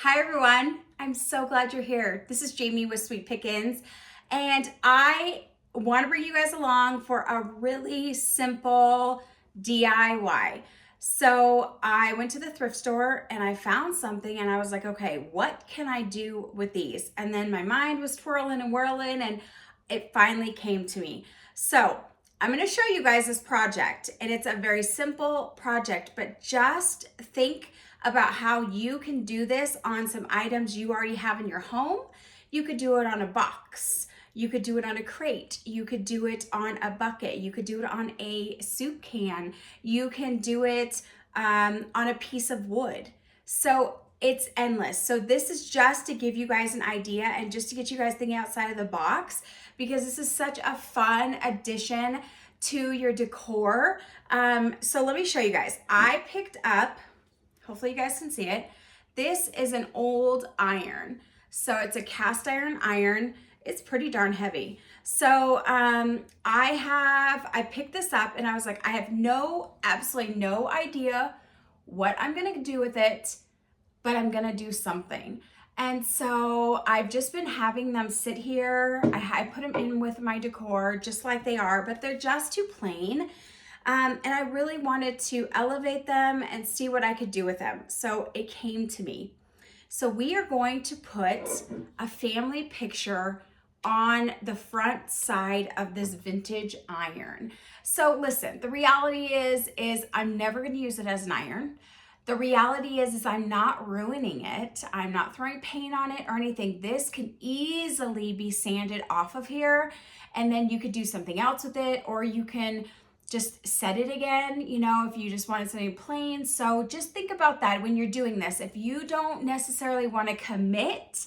Hi everyone, I'm so glad you're here. This is Jamie with Sweet Pickins, and I want to bring you guys along for a really simple DIY. So I went to the thrift store and I found something and I was like, okay, what can I do with these? And then my mind was twirling and whirling and it finally came to me. So I'm going to show you guys this project, and it's a very simple project, but just think about how you can do this on some items you already have in your home. You could do it on a box. You could do it on a crate. You could do it on a bucket. You could do it on a soup can. You can do it on a piece of wood. So it's endless. So this is just to give you guys an idea and just to get you guys thinking outside of the box, because this is such a fun addition to your decor. So let me show you guys. I picked up, hopefully you guys can see it. This is an old iron. So it's a cast iron. It's pretty darn heavy. So I picked this up and I was like, I have absolutely no idea what I'm gonna do with it, but I'm gonna do something. And so I've just been having them sit here. I put them in with my decor just like they are, but they're just too plain. And I really wanted to elevate them and see what I could do with them. So it came to me. So we are going to put a family picture on the front side of this vintage iron. So listen, the reality is I'm never gonna use it as an iron. The reality is I'm not ruining it. I'm not throwing paint on it or anything. This can easily be sanded off of here, and then you could do something else with it, or you can just set it again, if you just wanted something plain. So just think about that when you're doing this. If you don't necessarily want to commit,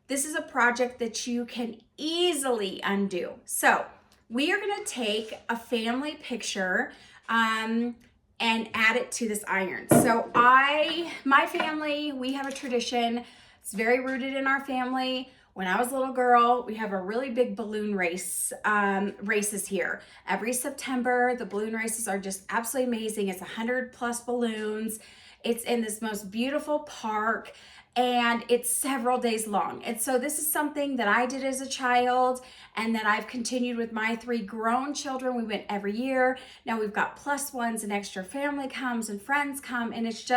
this is a project that you can easily undo. So we are going to take a family picture and add it to this iron. So my family, we have a tradition. It's very rooted in our family. When I was a little girl, we have a really big balloon races here. Every September, the balloon races are just absolutely amazing. It's 100+ balloons. It's in this most beautiful park, and it's several days long. And so this is something that I did as a child and that I've continued with my 3 grown children. We went every year. Now we've got plus ones, and extra family comes and friends come, and it's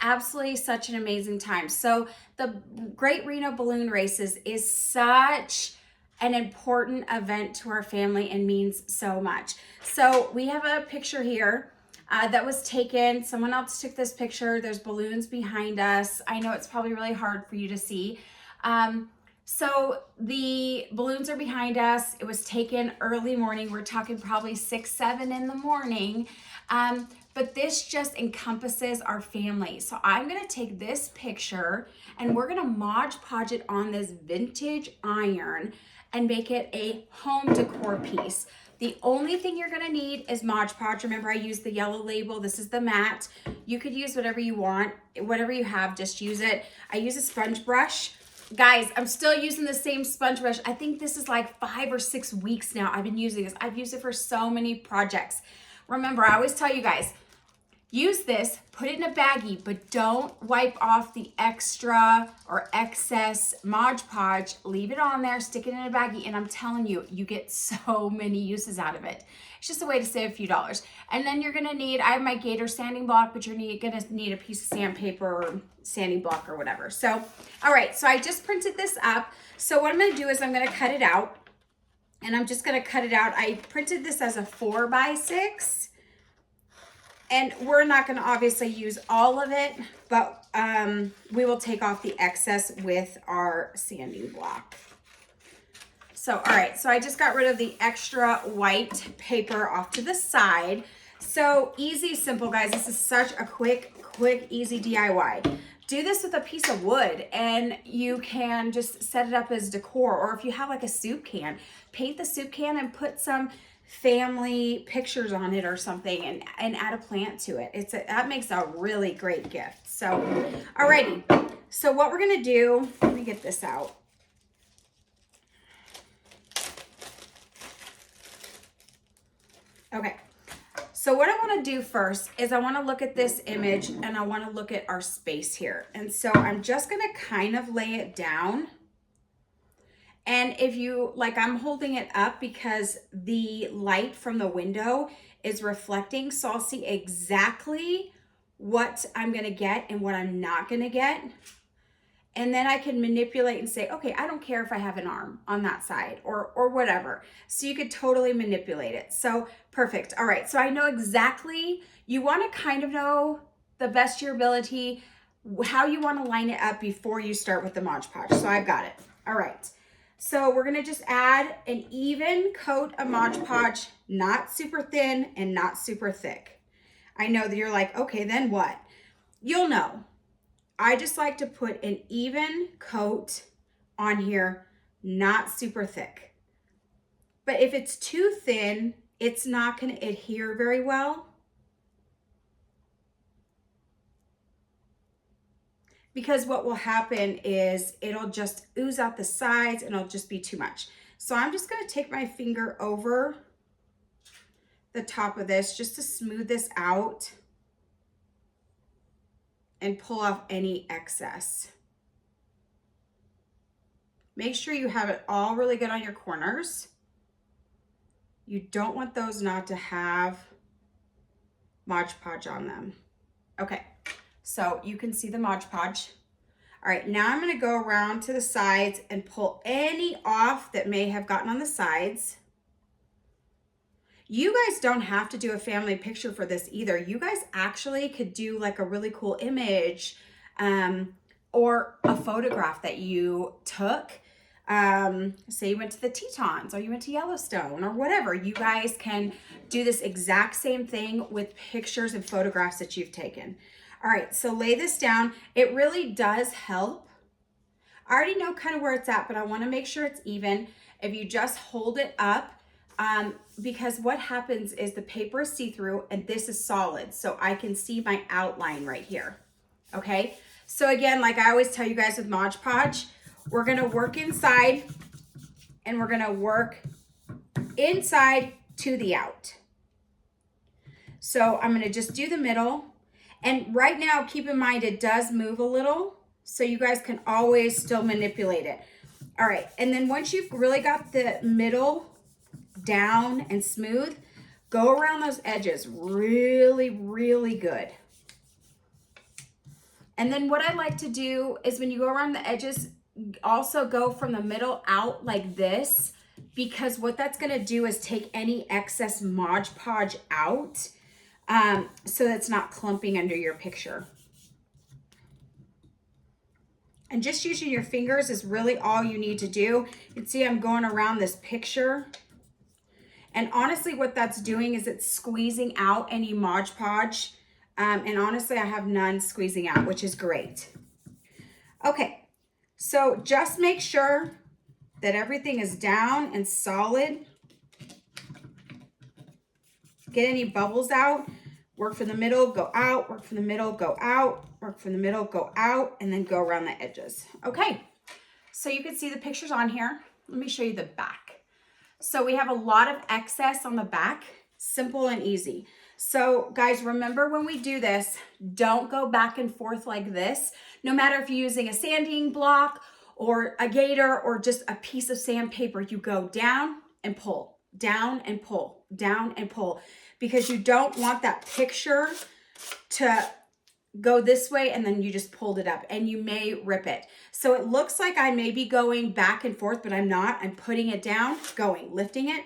absolutely such an amazing time. So the Great Reno Balloon Races is such an important event to our family and means so much. So we have a picture here that was taken. Someone else took this picture. There's balloons behind us. I know it's probably really hard for you to see. So the balloons are behind us. It was taken early morning. We're talking probably 6, 7 in the morning. But this just encompasses our family. So I'm gonna take this picture and we're gonna Mod Podge it on this vintage iron and make it a home decor piece. The only thing you're gonna need is Mod Podge. Remember, I used the yellow label. This is the matte. You could use whatever you want, whatever you have, just use it. I use a sponge brush. Guys, I'm still using the same sponge brush. I think this is like 5 or 6 weeks now I've been using this. I've used it for so many projects. Remember, I always tell you guys, use this, put it in a baggie, but don't wipe off the extra or excess Mod Podge. Leave it on there, stick it in a baggie, and I'm telling you, you get so many uses out of it. It's just a way to save a few dollars. And then you're gonna need, I have my Gator sanding block, but you're gonna need a piece of sandpaper or sanding block or whatever. So, all right, so I just printed this up. So what I'm gonna do is I'm gonna cut it out, and I'm just gonna cut it out. I printed this as a 4x6. And we're not gonna obviously use all of it, but we will take off the excess with our sanding block. So, all right, so I just got rid of the extra white paper off to the side. So easy, simple, guys. This is such a quick, easy DIY. Do this with a piece of wood and you can just set it up as decor. Or if you have like a soup can, paint the soup can and put some family pictures on it or something, and add a plant to it. That makes a really great gift. So, alrighty. So what we're gonna do, let me get this out. Okay. So what I want to do first is I want to look at this image and I want to look at our space here. And so I'm just going to kind of lay it down. And if you, like, I'm holding it up because the light from the window is reflecting. So I'll see exactly what I'm going to get and what I'm not going to get. And then I can manipulate and say, okay, I don't care if I have an arm on that side or whatever. So you could totally manipulate it. So perfect. All right. So I know exactly, you want to kind of know the best of your ability, how you want to line it up before you start with the Mod Podge. So I've got it. All right. So we're going to just add an even coat of Mod Podge, not super thin and not super thick. I know that you're like, okay, then what? You'll know. I just like to put an even coat on here, not super thick. But if it's too thin, it's not going to adhere very well. Because what will happen is it'll just ooze out the sides and it'll just be too much. So I'm just going to take my finger over the top of this just to smooth this out and pull off any excess. Make sure you have it all really good on your corners. You don't want those not to have Mod Podge on them. Okay, so you can see the Mod Podge. All right, now I'm gonna go around to the sides and pull any off that may have gotten on the sides. You guys don't have to do a family picture for this either. You guys actually could do like a really cool image or a photograph that you took. Say you went to the Tetons or you went to Yellowstone or whatever. You guys can do this exact same thing with pictures and photographs that you've taken. All right, so lay this down. It really does help. I already know kind of where it's at, but I want to make sure it's even. If you just hold it up, because what happens is the paper is see-through and this is solid, so I can see my outline right here. Okay, so again, like I always tell you guys with Mod Podge, we're gonna work inside and we're gonna work inside to the out. So I'm gonna just do the middle. And right now, keep in mind, it does move a little, so you guys can always still manipulate it. All right, and then once you've really got the middle down and smooth, go around those edges really, really good. And then what I like to do is when you go around the edges, also go from the middle out like this, because what that's gonna do is take any excess Mod Podge out, so that's not clumping under your picture. And just using your fingers is really all you need to do. You can see I'm going around this picture. And honestly, what that's doing is it's squeezing out any Mod Podge. And honestly, I have none squeezing out, which is great. Okay, so just make sure that everything is down and solid. Get any bubbles out. Work from the middle, go out, work from the middle, go out, work from the middle, go out, and then go around the edges. Okay, so you can see the pictures on here. Let me show you the back. So we have a lot of excess on the back, simple and easy. So guys, remember when we do this, don't go back and forth like this. No matter if you're using a sanding block or a gator or just a piece of sandpaper, you go down and pull, down and pull, down and pull. Because you don't want that picture to go this way and then you just pulled it up and you may rip it. So it looks like I may be going back and forth, but I'm not. I'm putting it down, going, lifting it.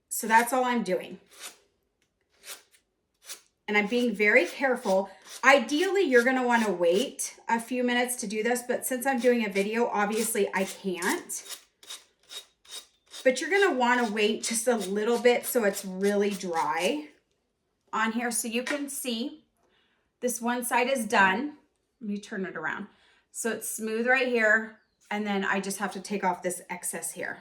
So that's all I'm doing. And I'm being very careful. Ideally, you're gonna wanna wait a few minutes to do this, but since I'm doing a video, obviously I can't. But you're gonna wanna wait just a little bit so it's really dry on here. So you can see this one side is done. Let me turn it around. So it's smooth right here. And then I just have to take off this excess here.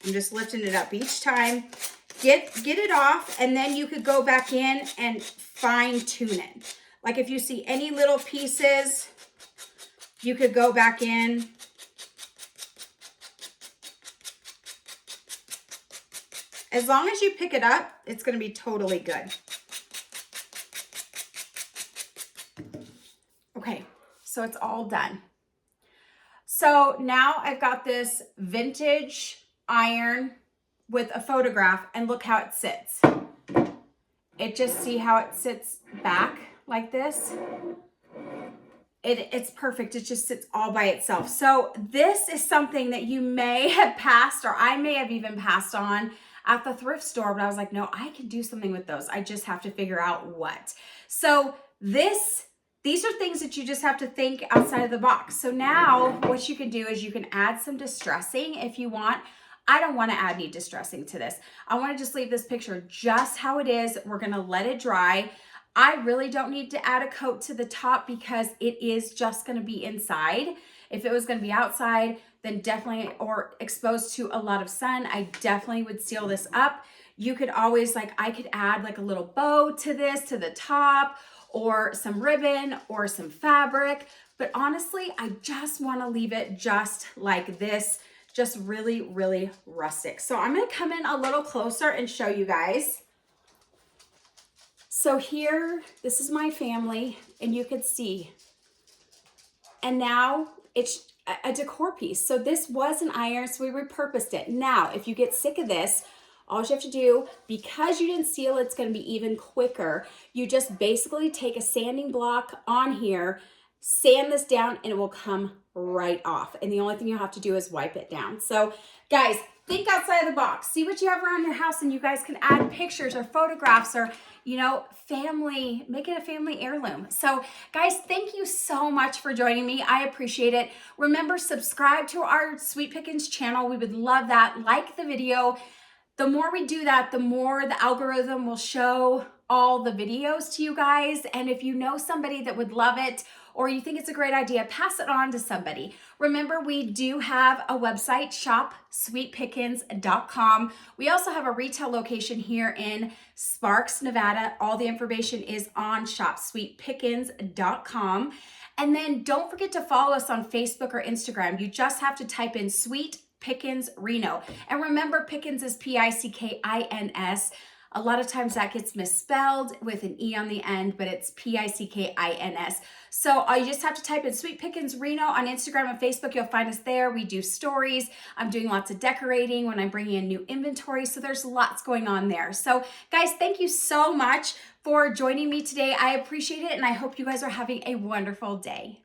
I'm just lifting it up each time. Get it off, and then you could go back in and fine tune it. Like if you see any little pieces, you could go back in As long as you pick it up, it's gonna be totally good. Okay, so it's all done. So now I've got this vintage iron with a photograph, and look how it sits. See how it sits back like this? It's perfect. It just sits all by itself. So this is something that you may have passed, or I may have even passed on at the thrift store, but I was like, no, I can do something with those. I just have to figure out what. So these are things that you just have to think outside of the box. So now what you can do is you can add some distressing if you want. I don't want to add any distressing to this. I want to just leave this picture just how it is. We're going to let it dry. I really don't need to add a coat to the top because it is just going to be inside. If it was going to be outside, then definitely, or exposed to a lot of sun, I definitely would seal this up. You could always, I could add like a little bow to this, to the top, or some ribbon or some fabric. But honestly, I just want to leave it just like this, just really, really rustic. So I'm going to come in a little closer and show you guys. So here, this is my family, and you could see. And now it's a decor piece. So this was an iron, so we repurposed it. Now, if you get sick of this, all you have to do, because you didn't seal, it's going to be even quicker. You just basically take a sanding block on here, sand this down, and it will come right off. And the only thing you have to do is wipe it down. So guys, think outside of the box. See what you have around your house, and you guys can add pictures or photographs or, family, make it a family heirloom. So guys, thank you so much for joining me. I appreciate it. Remember, subscribe to our Sweet Pickins channel. We would love that. Like the video. The more we do that, the more the algorithm will show all the videos to you guys. And if you know somebody that would love it, or you think it's a great idea, pass it on to somebody. Remember, we do have a website, shopsweetpickins.com. We also have a retail location here in Sparks, Nevada. All the information is on shopsweetpickins.com. And then don't forget to follow us on Facebook or Instagram. You just have to type in Sweet Pickins Reno. And remember, Pickins is Pickins. A lot of times that gets misspelled with an E on the end, but it's Pickins. So you just have to type in Sweet Pickins Reno on Instagram and Facebook. You'll find us there. We do stories. I'm doing lots of decorating when I'm bringing in new inventory. So there's lots going on there. So guys, thank you so much for joining me today. I appreciate it, and I hope you guys are having a wonderful day.